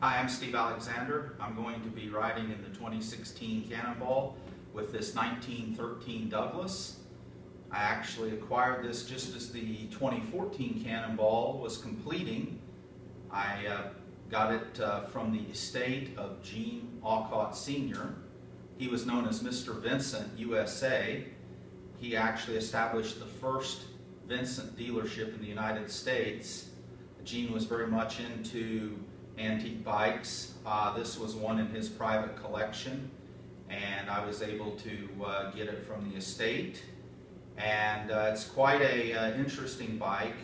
Hi, I'm Steve Alexander. I'm going to be riding in the 2016 Cannonball with this 1913 Douglas. I actually acquired this just as the 2014 Cannonball was completing. I got it from the estate of Gene Alcott Sr. He was known as Mr. Vincent USA. He actually established the first Vincent dealership in the United States. Gene was very much into antique bikes. This was one in his private collection, and I was able to get it from the estate. And it's quite a interesting bike.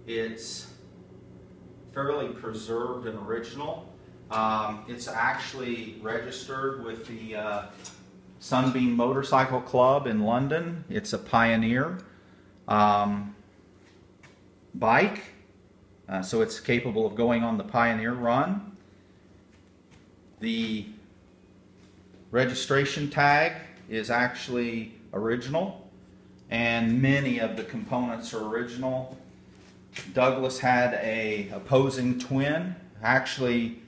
It's fairly preserved and original. It's actually registered with the Sunbeam Motorcycle Club in London. It's a Pioneer bike. So it's capable of going on the Pioneer run. The registration tag is actually original, and many of the components are original. Douglas had a opposing twin. Actually,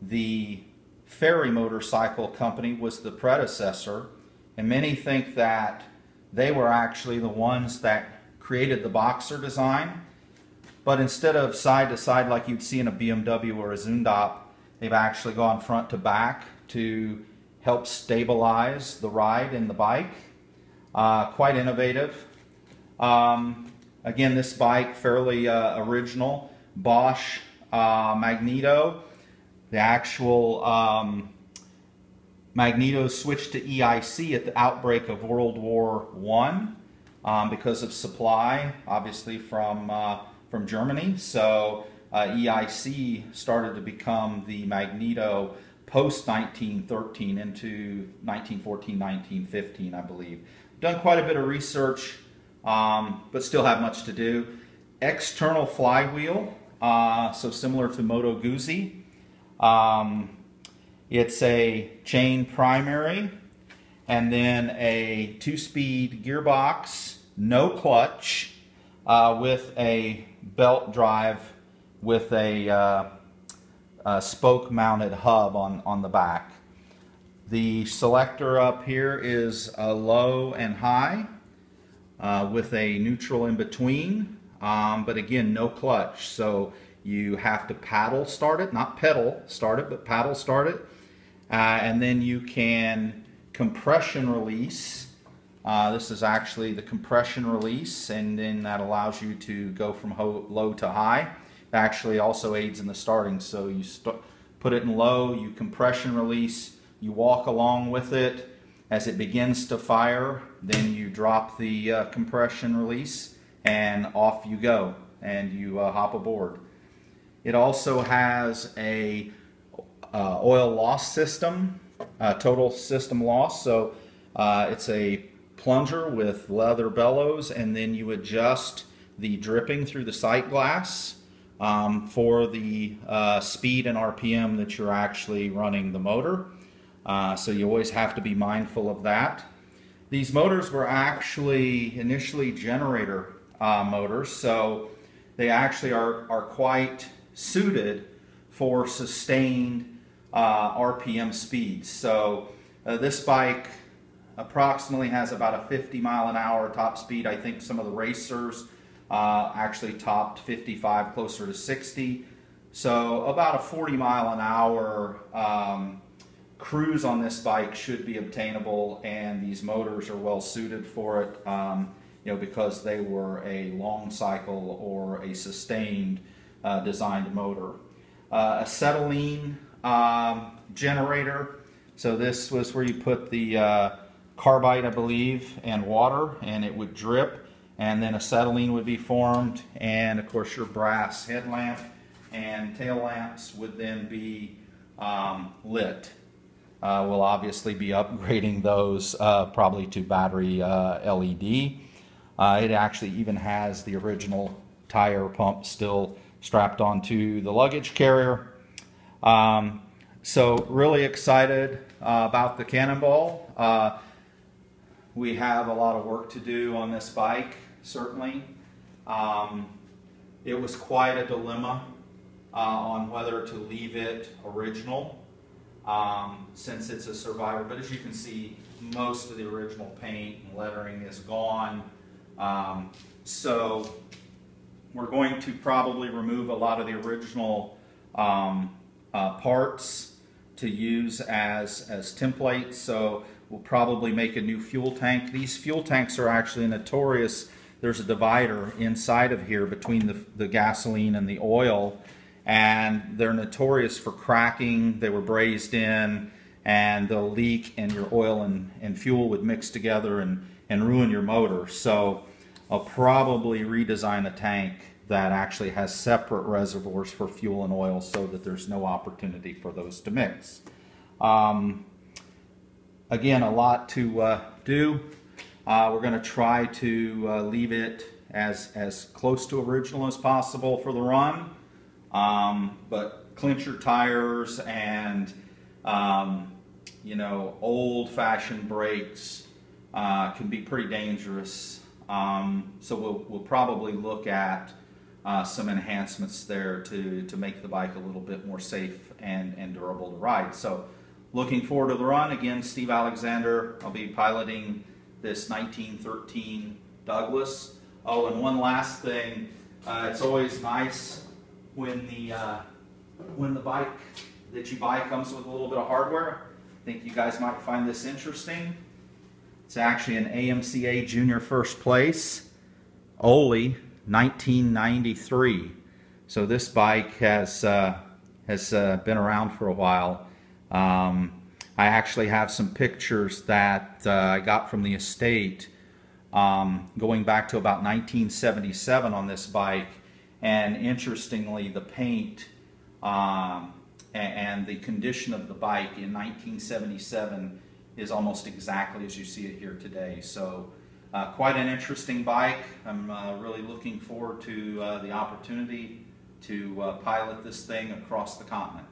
the Ferry Motorcycle Company was the predecessor, and many think that they were actually the ones that created the boxer design. But instead of side to side like you'd see in a BMW or a Zundap, they've actually gone front to back to help stabilize the ride in the bike. Quite innovative. Again, this bike, fairly original. Bosch magneto. The actual magneto switched to EIC at the outbreak of World War I because of supply, obviously from Germany. So EIC started to become the magneto post 1913 into 1914, 1915, I believe. Done quite a bit of research, but still have much to do. External flywheel, so similar to Moto Guzzi. It's a chain primary, and then a 2-speed gearbox, no clutch, with a belt drive with a spoke mounted hub on the back. The selector up here is a low and high with a neutral in between, but again, no clutch, so you have to paddle start it, not pedal start it, but paddle start it, and then you can compression release. This is actually the compression release, and then that allows you to go from low to high. It actually also aids in the starting, so you put it in low, you compression release, you walk along with it. As it begins to fire, then you drop the compression release, and off you go, and you hop aboard. It also has a oil loss system, total system loss, so it's a plunger with leather bellows, and then you adjust the dripping through the sight glass for the speed and RPM that you're actually running the motor. So you always have to be mindful of that. These motors were actually initially generator motors, so they actually are quite suited for sustained RPM speeds. So this bike approximately has about a 50-mile-an-hour top speed. I think some of the racers actually topped 55, closer to 60. So about a 40-mile-an-hour cruise on this bike should be obtainable, and these motors are well suited for it, because they were a long cycle or a sustained designed motor. Acetylene generator. So this was where you put the carbide, I believe, and water, and it would drip, and then acetylene would be formed, and of course your brass headlamp and tail lamps would then be lit. We'll obviously be upgrading those probably to battery LED. It actually even has the original tire pump still strapped onto the luggage carrier. So really excited about the Cannonball. We have a lot of work to do on this bike, certainly. It was quite a dilemma on whether to leave it original since it's a survivor. But as you can see, most of the original paint and lettering is gone. So we're going to probably remove a lot of the original parts to use as templates. So we'll probably make a new fuel tank. These fuel tanks are actually notorious. There's a divider inside of here between the gasoline and the oil, and they're notorious for cracking. They were brazed in, and they'll leak, and your oil and fuel would mix together and ruin your motor. So I'll probably redesign a tank that actually has separate reservoirs for fuel and oil so that there's no opportunity for those to mix. Again, a lot to do. We're going to try to leave it as close to original as possible for the run, but clincher tires and you know, old-fashioned brakes can be pretty dangerous. So we'll probably look at some enhancements there to make the bike a little bit more safe and durable to ride. So looking forward to the run. Again, Steve Alexander. I'll be piloting this 1913 Douglas. Oh, and one last thing. It's always nice when the bike that you buy comes with a little bit of hardware. I think you guys might find this interesting. It's actually an AMCA Junior First Place, Ole, 1993. So this bike has been around for a while. I actually have some pictures that I got from the estate going back to about 1977 on this bike, and interestingly, the paint and the condition of the bike in 1977 is almost exactly as you see it here today. So quite an interesting bike. I'm really looking forward to the opportunity to pilot this thing across the continent.